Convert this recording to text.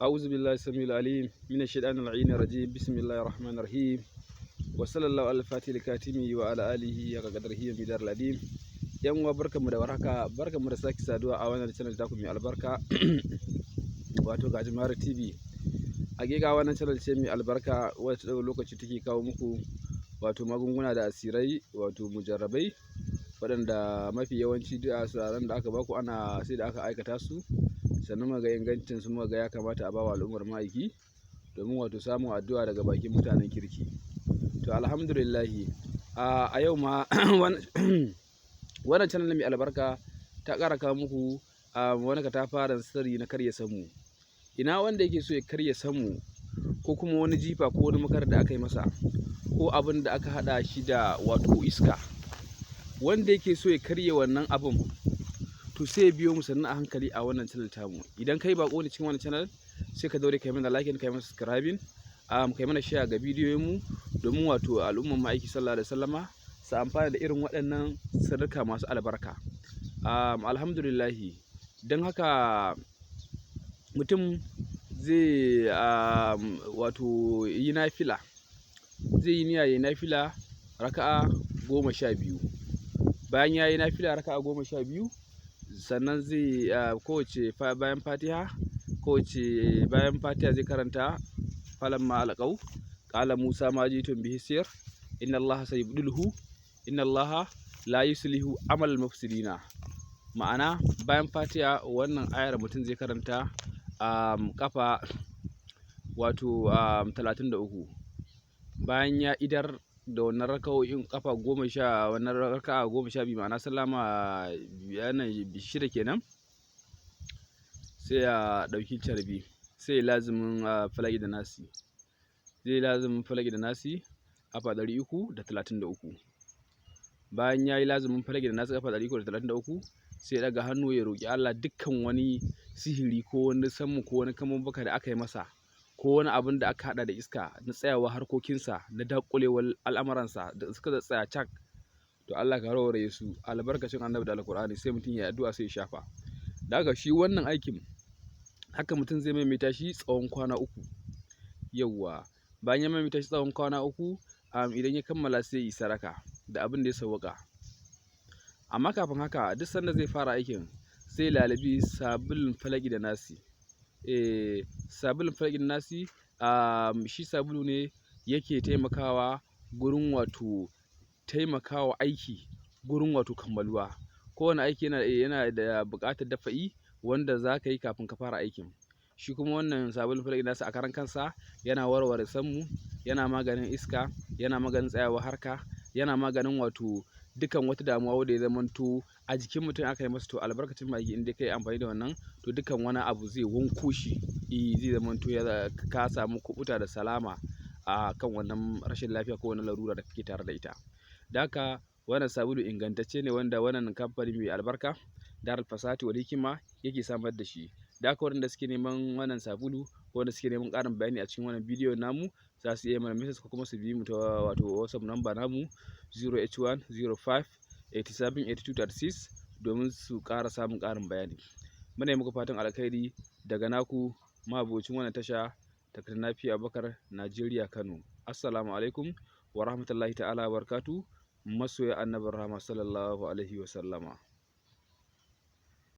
أعوذ بالله السميع العليم من الشيطان اللعين الرجيم بسم الله الرحمن الرحيم وصلى الله على الفاتح الكاتمي وعلى آله وقدره ومقدار العظيم. yan uwa barkanmu da warhaka, barkanmu da sake saduwa a wannan channel ta ku mai albarka wato Gajimare TV. Hakika wannan channel ce mai albarka wacce daga lokaci take kawo muku wato magunguna da asirai wato mujarrabai waɗanda mafi yawanci duk asiraran da aka baku ana sai da aka aikata su sannan muga ingancin su, muga ya kamata a bawa al'ummar ma'aiki domin wato samun addu'a daga bakin mutanen kirki. To alhamdulillah a yau ma wannan channel mai albarka ta ƙara kawo muku wani katafaren sirri na karya samu. Ina wanda yake so ya karya samu ko kuma wani jifa ko wani makar da aka yi masa ko abin da aka hada shi da wato iska, wanda yake so ya karya wannan abin to sai biyo mu sannan a hankali a wannan channel tamu. Idan kai bako ne cikin wannan channel sai ka daure kai mana like, kai mana subscribing, kai mana share ga bidiyoyin mu domin wato al'umman ma'aiki sallallahu alaihi wasallama su amfana da irin waɗannan sirrika masu albarka. Alhamdulillah, don haka mutum zai wato yi nafila, zai yi niyya yayi nafila raka'a 12. Bayan ya yi nafila raka'a 12 sannan zai kowace bayan fatiha zai karanta falamma alqaw qala musa ma jitum bihi sir inna allaha sayubdiluhu inna allaha la yuslihu amal mufsidina. Ma'ana bayan fatiha wannan ayar mutum zai karanta kafa wato 33. bayan ya idar da wannan raka'o'in kafa 10, wannan raka'a 12, ma'ana sallama 6 kenan, sai ya dauki carbi sai lazimin falaki da nasi, zai lazimin falaki da nasi kafa 333. bayan ya yi lazimin falaki da nasi kafa 333 sai ya daga hannu ya roki Allah dukkan wani sihiri ko wani sammu ko wani kaman baka da aka yi masa ko wani abin da aka hada da iska na tsayawa harkokinsa na dakulewar al'amuransa da suka tsaya cak, to Allah ka raware su albarkacin annabi da alkur'ani sai mutum ya addu'a sai ya shafa. Daga shi wannan aikin haka mutum zai maimaita shi tsawon kwana 3. yawwa bayan ya maimaita shi tsawon kwana 3 idan ya kammala sai yi saraka da abin da ya sawwaka. Amma kafin haka duk sanda zai fara aikin sai lalabi sabulun falaki da nasi. Sabulun falaki da nasi shi sabulu ne yake taimakawa gurin wato taimakawa aiki gurin wato kammaluwa. Kowane aiki yana da buƙatar dafa'i wanda za ka yi kafin ka fara aikin. Shi kuma wannan sabulun falaki da nasi a karan kansa yana warware sammu, yana maganin iska, yana maganin tsayawa harka, yana maganin wato dukan wata damuwa wanda ya zamanto a jikin mutum aka yi masa, to albarkacin ma'aiki inda kai amfani da wannan to dukan wani abu zai wanko shi, zai zamanto ka samu kubuta da salama a kan wannan rashin lafiya ko wani larura da kake tare da ita. Da haka wannan sabulu ingantacce ne wanda wannan kamfani mai albarka Darul Fasahati wal Hikima yake samar da shi. Da haka waɗanda suke neman wannan sabulu ko wanda suke neman ƙarin bayani a cikin wannan bidiyo namu za su iya mana message ko kuma su bi mu ta wato WhatsApp number namu 081 05 87 82 36 domin su ƙara samun ƙarin bayani. Muna yi muku fatan alkhairi daga naku mabocin wannan tasha Dr. Nafi Abubakar, Najeriya, Kano. Assalamu alaikum wa rahmatullahi ta'ala wa barakatuh. Masoya annabi rahama sallallahu alaihi wa sallama.